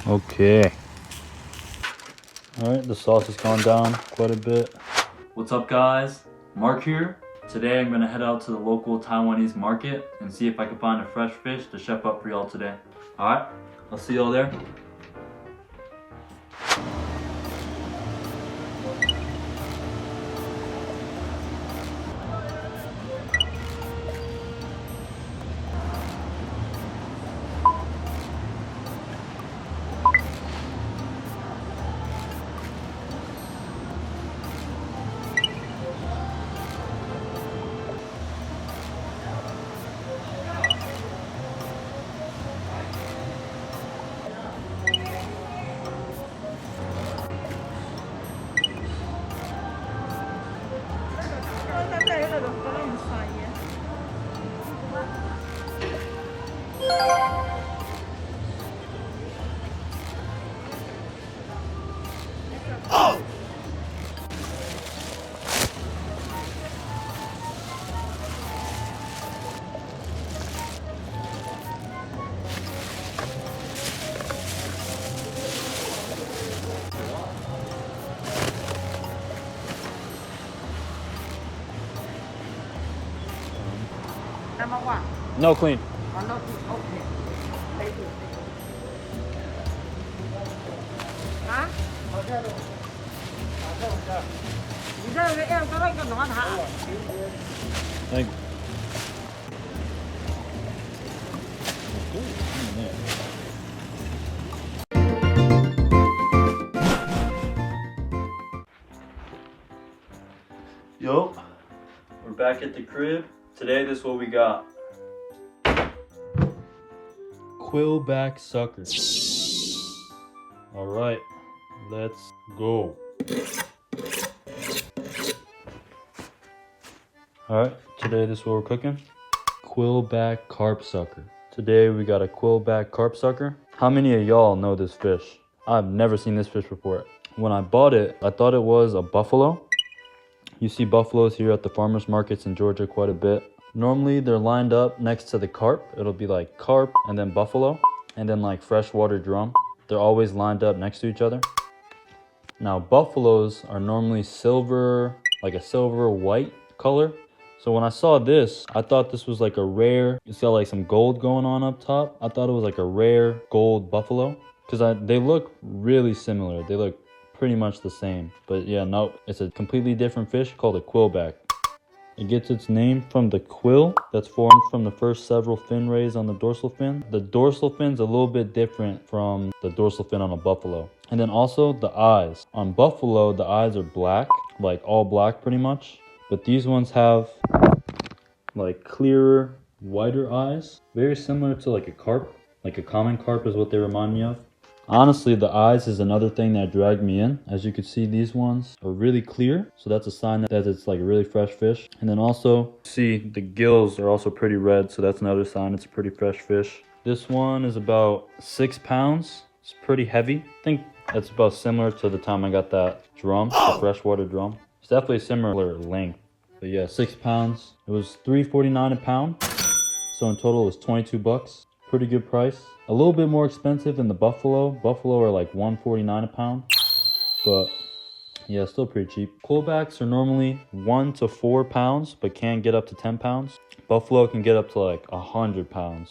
Okay. All right, the sauce has gone down quite a bit. What's up, guys? Mark here. Today I'm gonna head out to the local Taiwanese market and see if I can find a fresh fish to chef up for y'all today. All right, I'll see y'all there. No, clean. Hả? Giờ em có nói con nó hả? Thank you. Yo, we're back at the crib. Today, this is what we got. Quillback sucker. All right, let's go. All right, today this is what we're cooking. Quillback Carpsucker. Today we got a Quillback Carpsucker. How many of y'all know this fish? I've never seen this fish before. When I bought it, I thought it was a buffalo. You see buffaloes here at the farmers markets in Georgia quite a bit. Normally they're lined up next to the carp. It'll be like carp and then buffalo and then like freshwater drum. They're always lined up next to each other. Now buffaloes are normally silver, like a silver white color. So when I saw this, I thought this was like a rare, it's got like some gold going on up top. I thought it was like a rare gold buffalo because they look really similar. They look pretty much the same. But yeah, no, it's a completely different fish called a quillback. It gets its name from the quill that's formed from the first several fin rays on the dorsal fin. The dorsal fin's a little bit different from the dorsal fin on a buffalo. And then also the eyes. On buffalo, the eyes are black, like all black pretty much. But these ones have like clearer, whiter eyes. Very similar to like a carp. Like a common carp is what they remind me of. Honestly, the eyes is another thing that dragged me in. As you can see, these ones are really clear. So that's a sign that it's like a really fresh fish. And then also, see the gills are also pretty red. So that's another sign it's a pretty fresh fish. This one is about 6 pounds. It's pretty heavy. I think that's about similar to the time I got that drum, the freshwater drum. It's definitely similar length. But yeah, 6 pounds. It was $3.49 a pound. So in total it was 22 bucks. Pretty good price. A little bit more expensive than the buffalo. Buffalo are like $1.49 a pound. But yeah, still pretty cheap. Quillbacks are normally 1 to 4 pounds, but can get up to 10 pounds. Buffalo can get up to like 100 pounds.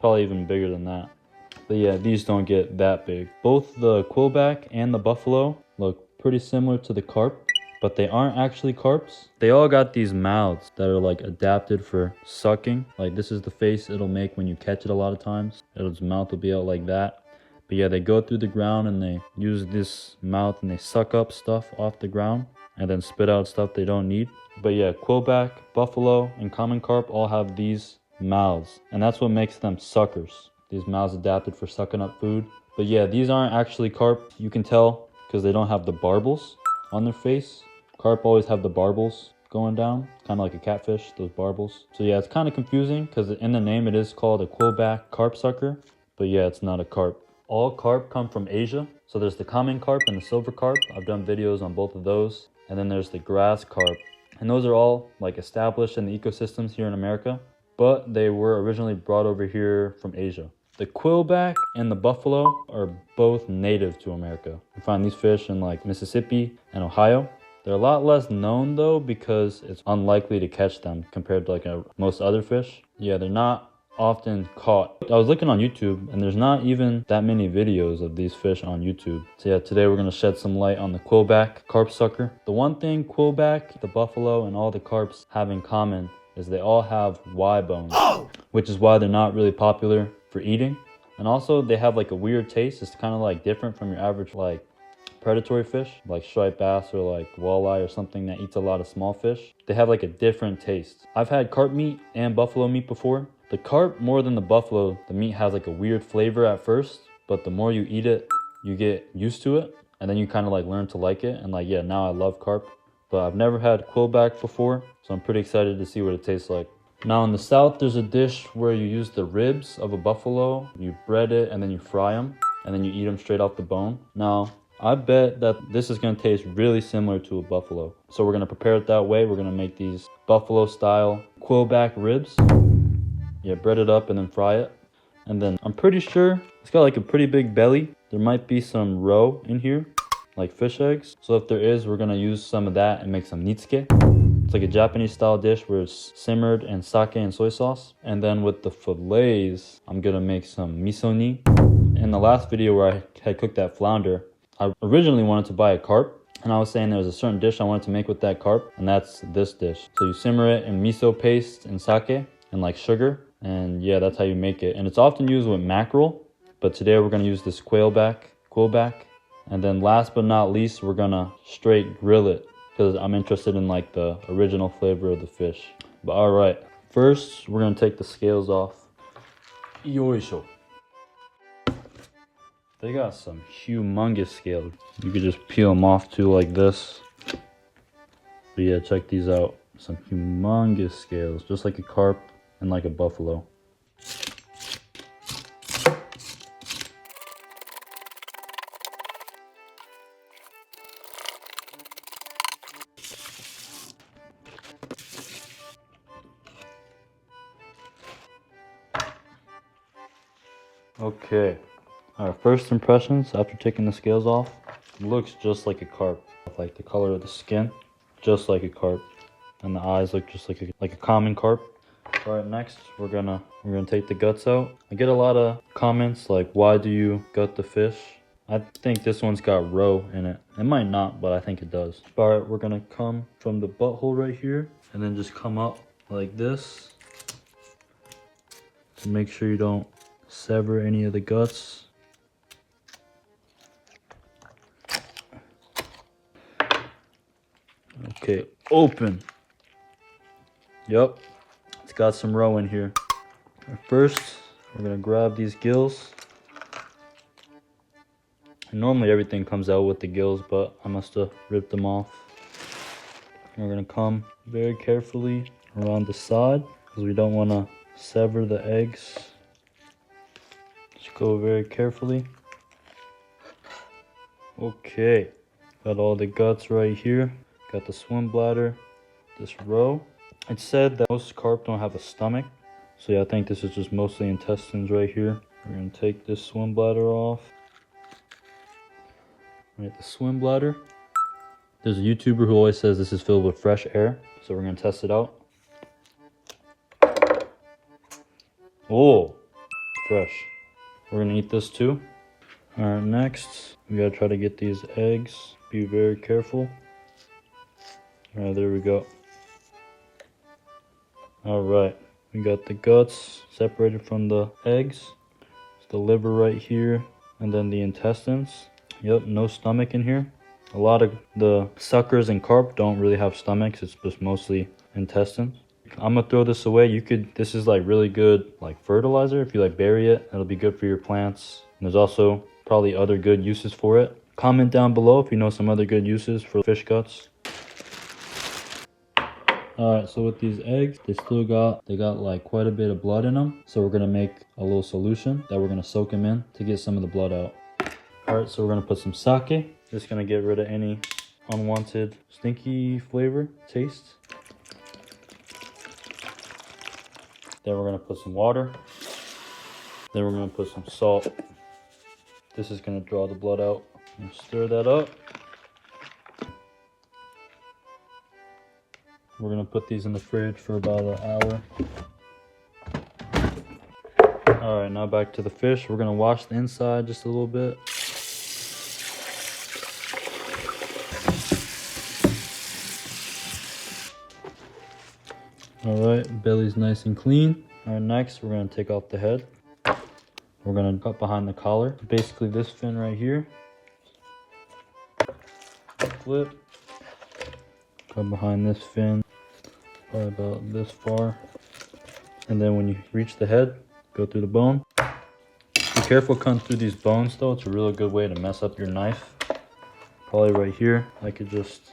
Probably even bigger than that. But yeah, these don't get that big. Both the quillback and the buffalo look pretty similar to the carp, but they aren't actually carps. They all got these mouths that are like adapted for sucking. Like this is the face it'll make when you catch it a lot of times. Its mouth will be out like that. But yeah, they go through the ground and they use this mouth and they suck up stuff off the ground and then spit out stuff they don't need. But yeah, quillback, buffalo, and common carp all have these mouths. And that's what makes them suckers. These mouths adapted for sucking up food. But yeah, these aren't actually carp. You can tell because they don't have the barbels on their face. Carp always have the barbels going down, kind of like a catfish, those barbels. So yeah, it's kind of confusing because in the name it is called a quillback carpsucker, but yeah, it's not a carp. All carp come from Asia. So there's the common carp and the silver carp. I've done videos on both of those. And then there's the grass carp. And those are all like established in the ecosystems here in America, but they were originally brought over here from Asia. The quillback and the buffalo are both native to America. You find these fish in like Mississippi and Ohio. They're a lot less known though because it's unlikely to catch them compared to like most other fish. Yeah, they're not often caught. I was looking on YouTube and there's not even that many videos of these fish on YouTube. So yeah, today we're gonna shed some light on the quillback carpsucker. The one thing quillback, the buffalo, and all the carps have in common is they all have Y bones, which is why they're not really popular for eating. And also they have like a weird taste. It's kind of like different from your average like predatory fish like striped bass or like walleye or something that eats a lot of small fish. They have like a different taste. I've had carp meat and buffalo meat before. The carp, more than the buffalo, the meat has like a weird flavor at first, but the more you eat it, you get used to it, and then you kind of like learn to like it. And like, yeah, now I love carp, but I've never had quillback before, so I'm pretty excited to see what it tastes like. Now in the South, there's a dish where you use the ribs of a buffalo, you bread it, and then you fry them, and then you eat them straight off the bone. Now, I bet that this is going to taste really similar to a buffalo. So we're going to prepare it that way. We're going to make these buffalo style quillback ribs. Yeah, bread it up and then fry it. And then I'm pretty sure it's got like a pretty big belly. There might be some roe in here, like fish eggs. So if there is, we're going to use some of that and make some nitsuke. It's like a Japanese style dish where it's simmered in sake and soy sauce. And then with the fillets, I'm going to make some miso ni. In the last video where I had cooked that flounder, I originally wanted to buy a carp, and I was saying there was a certain dish I wanted to make with that carp, and that's this dish. So you simmer it in miso paste and sake and like sugar, and yeah, that's how you make it. And it's often used with mackerel, but today we're gonna use this quillback. And then last but not least, we're gonna straight grill it because I'm interested in like the original flavor of the fish. But all right, first we're gonna take the scales off. Yoisho. They got some humongous scales. You could just peel them off too like this. But yeah, check these out. Some humongous scales, just like a carp and like a buffalo. Okay. Our first impressions after taking the scales off, looks just like a carp. Like the color of the skin, just like a carp, and the eyes look just like a common carp. All right, next we're gonna take the guts out. I get a lot of comments like, why do you gut the fish? I think this one's got roe in it. It might not, but I think it does. All right, we're gonna come from the butthole right here and then just come up like this to make sure you don't sever any of the guts. Okay, open. Yep, it's got some roe in here. First, we're gonna grab these gills. And normally everything comes out with the gills, but I must have ripped them off. And we're gonna come very carefully around the side because we don't want to sever the eggs. Just go very carefully. Okay, got all the guts right here. Got the swim bladder, this roe. It said that most carp don't have a stomach. So yeah, I think this is just mostly intestines right here. We're gonna take this swim bladder off. Right, the swim bladder. There's a YouTuber who always says this is filled with fresh air. So we're gonna test it out. Oh, fresh. We're gonna eat this too. All right, next, we gotta try to get these eggs. Be very careful. All right, there we go. All right, we got the guts separated from the eggs. It's the liver right here, and then the intestines. Yep, no stomach in here. A lot of the suckers and carp don't really have stomachs. It's just mostly intestines. I'm gonna throw this away. This is like really good like fertilizer. If you like bury it, it'll be good for your plants. And there's also probably other good uses for it. Comment down below if you know some other good uses for fish guts. Alright, so with these eggs, they got like quite a bit of blood in them. So we're gonna make a little solution that we're gonna soak them in to get some of the blood out. Alright, so we're gonna put some sake. Just gonna get rid of any unwanted stinky flavor, taste. Then we're gonna put some water. Then we're gonna put some salt. This is gonna draw the blood out. And stir that up. We're gonna put these in the fridge for about an hour. All right, now back to the fish. We're gonna wash the inside just a little bit. All right, belly's nice and clean. All right, next we're gonna take off the head. We're gonna cut behind the collar. Basically this fin right here. Flip. Cut behind this fin. Probably about this far. And then when you reach the head, go through the bone. Be careful cutting through these bones though. It's a really good way to mess up your knife. Probably right here. I could just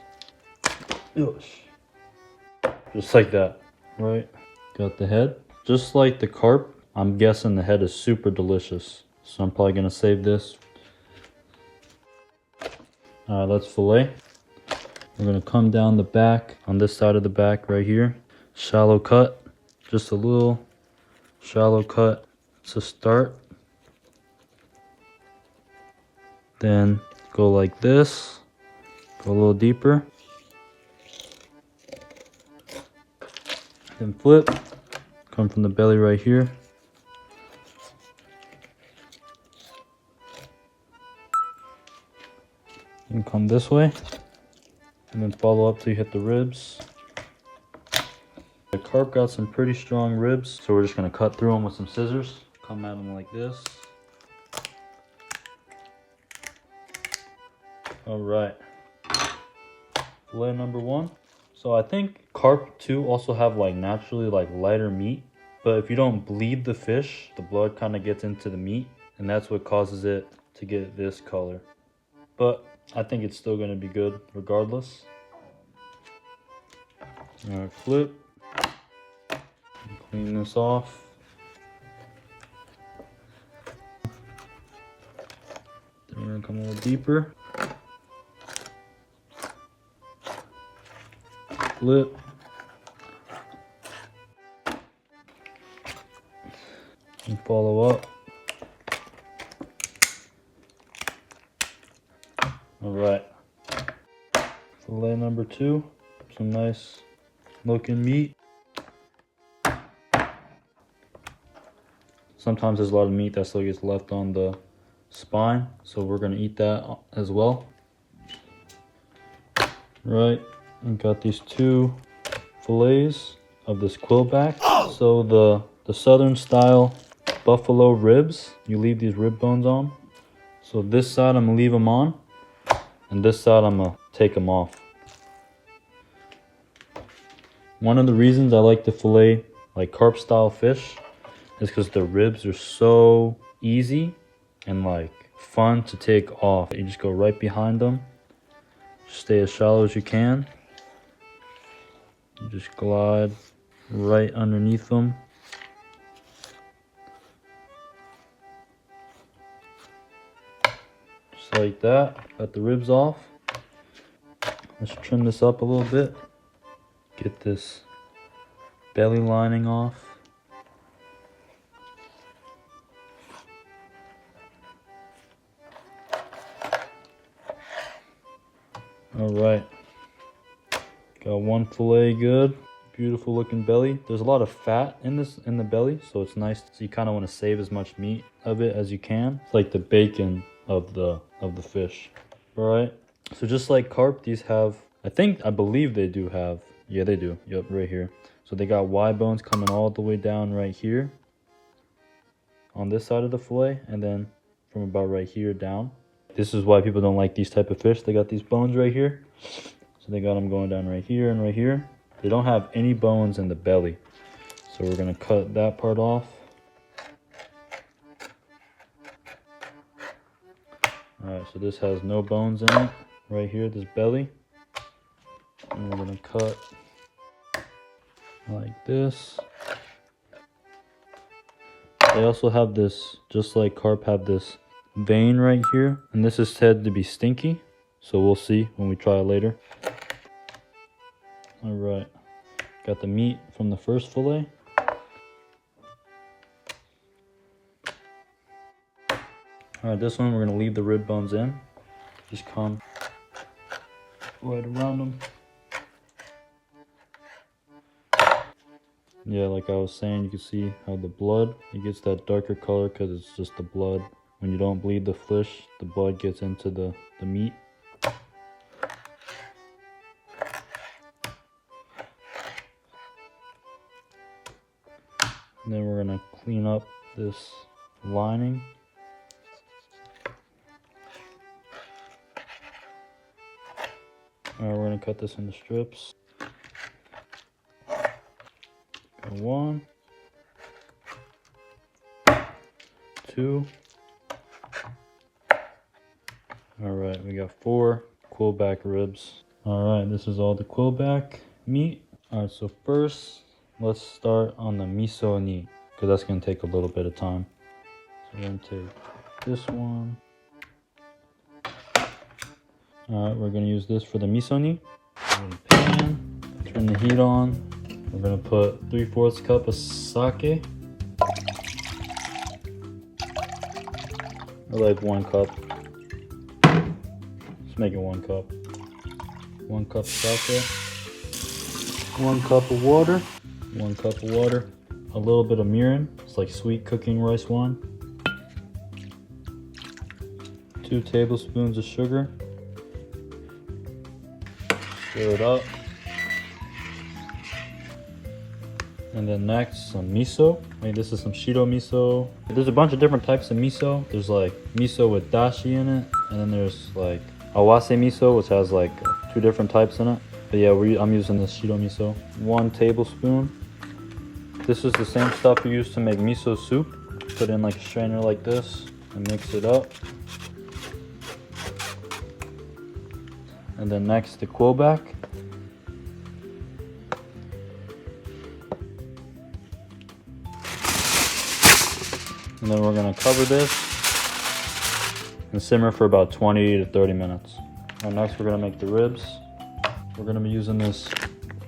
like that. Right. Got the head. Just like the carp, I'm guessing the head is super delicious. So I'm probably gonna save this. All right, let's fillet. We're gonna come down the back on this side of the back right here. Shallow cut, just a little shallow cut to start. Then go like this, go a little deeper. Then flip, come from the belly right here. And come this way. And then follow up till you hit the ribs. The carp got some pretty strong ribs, so we're just gonna cut through them with some scissors. Come at them like this. All right, fillet number one. So I think carp too also have like naturally like lighter meat, but if you don't bleed the fish, the blood kind of gets into the meat, and that's what causes it to get this color. But I think it's still gonna be good regardless. All right, flip. Clean this off. Then we're gonna come a little deeper. Flip. And follow up. All right. Fillet number two. Some nice looking meat. Sometimes there's a lot of meat that still gets left on the spine, so we're gonna eat that as well. Right, and got these two fillets of this quillback. So the southern style buffalo ribs, you leave these rib bones on. So this side I'm gonna leave them on, and this side I'm gonna take them off. One of the reasons I like to fillet like carp style fish is because the ribs are so easy and like fun to take off. You just go right behind them. Stay as shallow as you can. You just glide right underneath them. Just like that. Got the ribs off. Let's trim this up a little bit. Get this belly lining off. All right, got one fillet good. Beautiful looking belly. There's a lot of fat in the belly, so it's nice. So you kind of want to save as much meat of it as you can. It's like the bacon of the fish. All right, so just like carp, these have, I believe they do have, yeah they do, yep, right here. So they got Y bones coming all the way down right here on this side of the fillet, and then from about right here down. This is why people don't like these type of fish. They got these bones right here. So they got them going down right here and right here. They don't have any bones in the belly. So we're gonna cut that part off. All right, so this has no bones in it. Right here, this belly. And we're gonna cut like this. They also have this, just like carp have this vein right here, and this is said to be stinky, so we'll see when we try it later. All right, got the meat from the first fillet. Alright, this one we're gonna leave the rib bones in. Just come right around them. Yeah, like I was saying, you can see how the blood, it gets that darker color because it's just the blood. When you don't bleed the fish, the blood gets into the meat. And then we're gonna clean up this lining. Alright, we're gonna cut this into strips. One, two. Alright, we got 4 quillback ribs. Alright, this is all the quillback meat. Alright, so first, let's start on the miso ni, because that's going to take a little bit of time. So we're going to take this one. Alright, we're going to use this for the miso ni. We're in the pan, turn the heat on. We're going to put 3/4 cup of sake. Or like 1 cup. Let's make it 1 cup. 1 cup of sake. 1 cup of water. 1 cup of water. A little bit of mirin. It's like sweet cooking rice wine. 2 tablespoons of sugar. Stir it up. And then next, some miso. This is some shiro miso. There's a bunch of different types of miso. There's like miso with dashi in it. And then there's like awase miso, which has like 2 different types in it. But yeah, I'm using this shiro miso. 1 tablespoon. This is the same stuff you use to make miso soup. Put in like a strainer like this and mix it up. And then next, the quillback. And then we're gonna cover this and simmer for about 20 to 30 minutes. And next we're gonna make the ribs. We're gonna be using this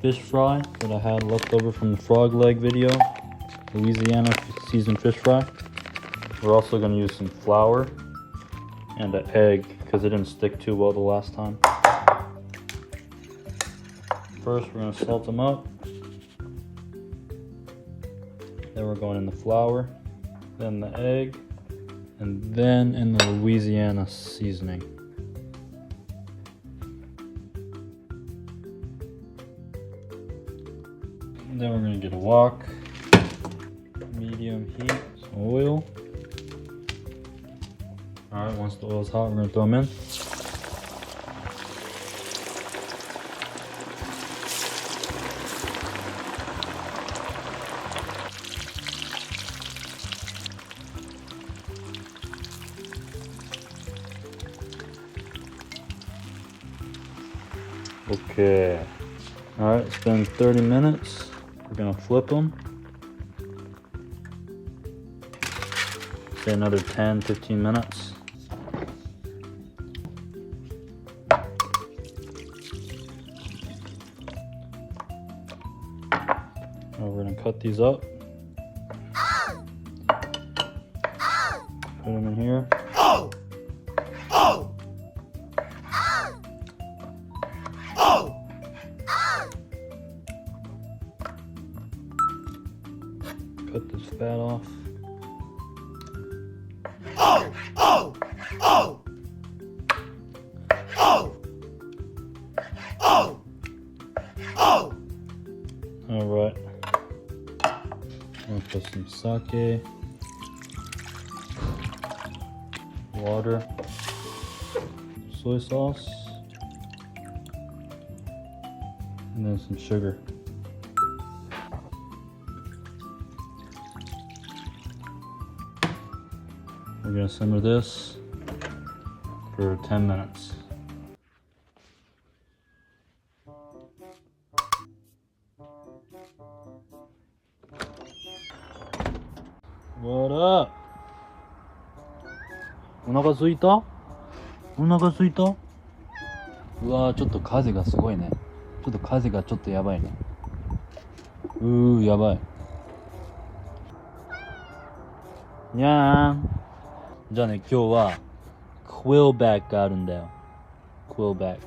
fish fry that I had left over from the frog leg video. Louisiana seasoned fish fry. We're also gonna use some flour and an egg because it didn't stick too well the last time. First we're gonna salt them up. Then we're going in the flour. Then the egg, and then in the Louisiana seasoning. And then we're gonna get a wok, medium heat, some oil. All right, once the oil's hot, we're gonna throw them in. Okay. Alright, it's been 30 minutes. We're gonna flip them. Say another 10-15 minutes. Now we're gonna cut these up. Put them in here. Cut this fat off. Alright. I'm gonna put some sake, water, soy sauce, and then some sugar. We're gonna simmer this for 10 minutes. What up? お腹空いた？お腹空いた？うわー、ちょっと風がすごいね。ちょっと風がちょっとやばいね。やばい。にゃーん。じゃあね、今日はQuillbackがあるんだよ。Quillback。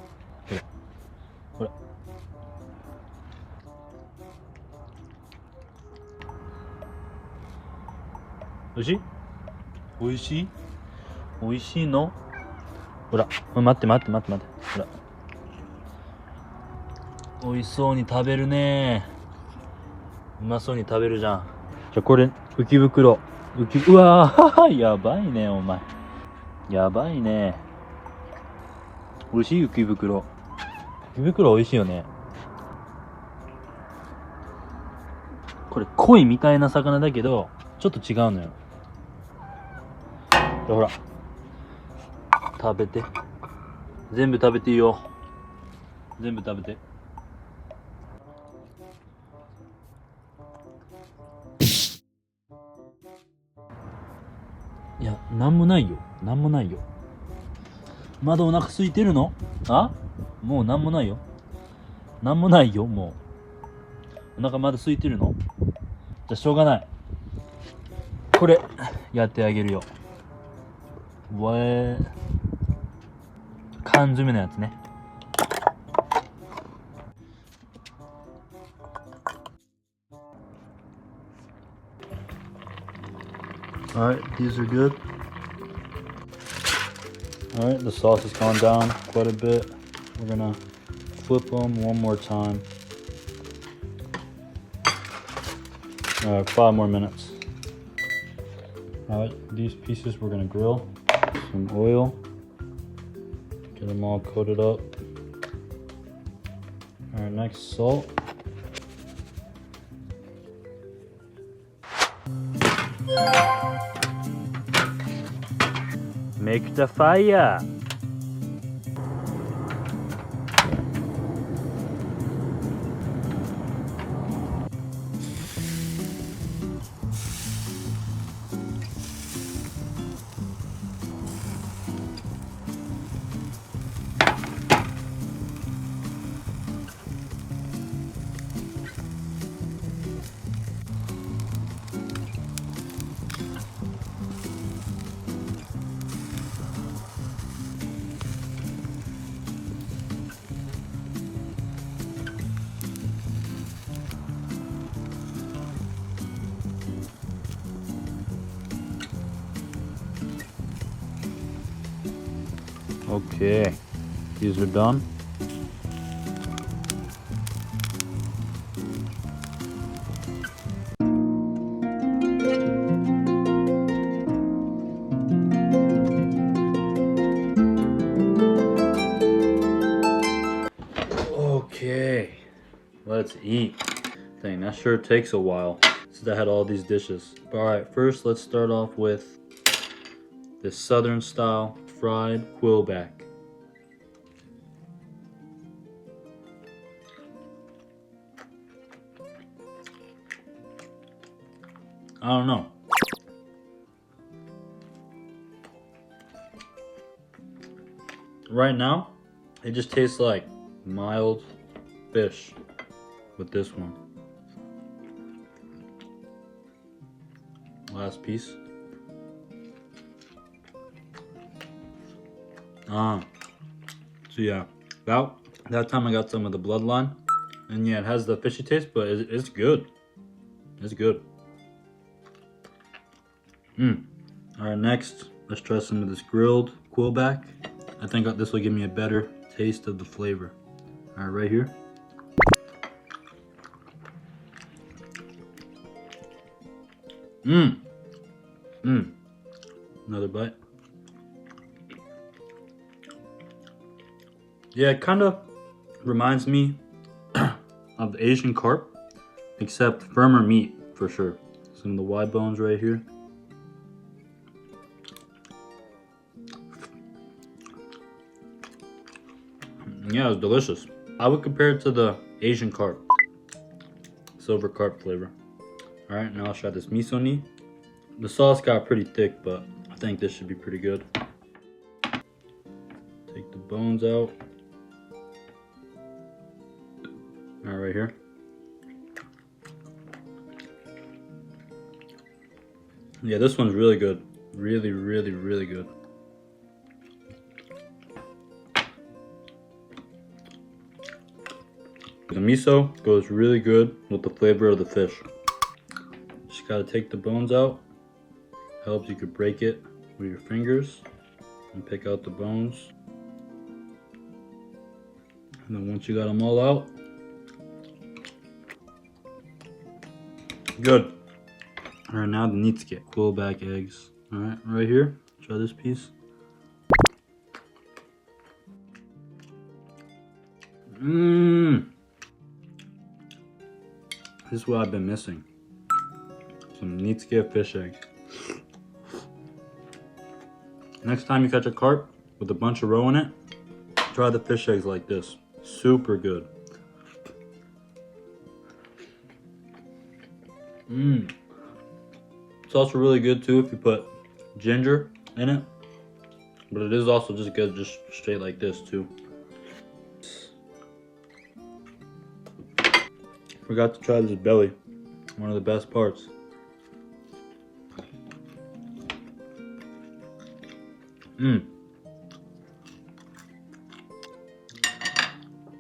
ほら。ほら。おいしい？おいしい？おいしいの？ほら。待って。ほら。おいしそうに食べるね。うまそうに食べるじゃん。じゃあこれ、浮き袋。うわーやばいね、お前。やばいね。美味しい？浮き袋。浮き袋美味しいよね。これ、鯉みたいな魚だけど、ちょっと違うのよ。ほら。食べて。全部食べていいよ。全部食べて。いや、なんもないよ。まだお腹空いてるの？もうなんもないよ。もう。お腹まだ空いてるの？じゃあしょうがない。これ、やってあげるよ。缶詰のやつね。Alright, these are good. Alright, the sauce has gone down quite a bit. We're gonna flip them one more time. Alright, 5 more minutes. Alright, these pieces we're gonna grill. Some oil. Get them all coated up. Alright, next salt. Make the fire. Okay, these are done. Okay, let's eat. Dang, that sure takes a while since I had all these dishes. Alright, first let's start off with this southern style fried quillback. I don't know. Right now, it just tastes like mild fish with this one. Last piece. So yeah, that time I got some of the bloodline, and yeah, it has the fishy taste, but it's good. It's good. Alright, next, let's try some of this grilled quillback. I think this will give me a better taste of the flavor. Alright, right here. Another bite. Yeah, it kind of reminds me of the Asian carp, except firmer meat for sure. Some of the wide bones right here. Yeah, it's delicious. I would compare it to the Asian carp, silver carp flavor. Alright, now I'll try this miso ni. The sauce got pretty thick, but I think this should be pretty good. Take the bones out. Alright, right here. Yeah, this one's really good. Really, really, really good. The miso goes really good with the flavor of the fish. Just gotta take the bones out. Helps you could break it with your fingers and pick out the bones. And then once you got them all out, good. All right, now the nitsuke, quillback eggs. All right, right here, try this piece. This is what I've been missing. Some nitsuke fish eggs. Next time you catch a carp with a bunch of roe in it, try the fish eggs like this. Super good. It's also really good too if you put ginger in it. But it is also just good just straight like this too. Forgot to try this belly. One of the best parts.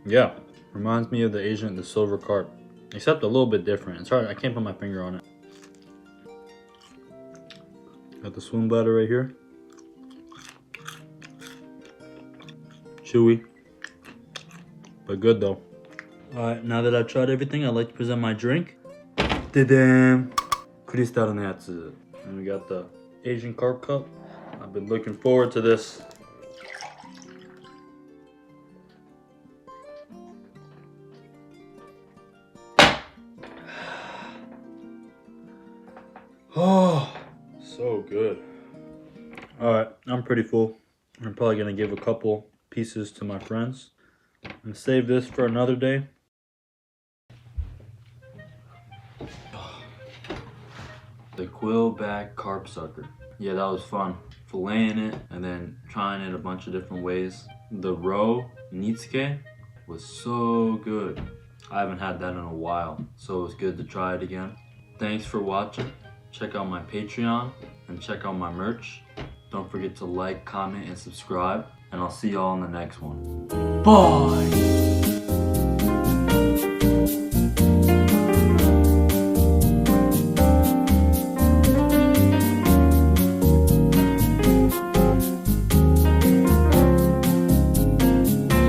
Yeah, reminds me of the silver carp, except a little bit different. It's hard, I can't put my finger on it. Got the swim bladder right here. Chewy, but good though. Alright, now that I've tried everything, I'd like to present my drink. Ta-dam! Crystal no yatsu. And we got the Asian carp cup. I've been looking forward to this. Oh, so good. Alright, I'm pretty full. I'm probably gonna give a couple pieces to my friends and save this for another day. The Quillback Carpsucker. Yeah, that was fun. Filleting it and then trying it a bunch of different ways. The roe nitsuke was so good. I haven't had that in a while, so it was good to try it again. Thanks for watching. Check out my Patreon and check out my merch. Don't forget to like, comment, and subscribe. And I'll see y'all in the next one. Bye!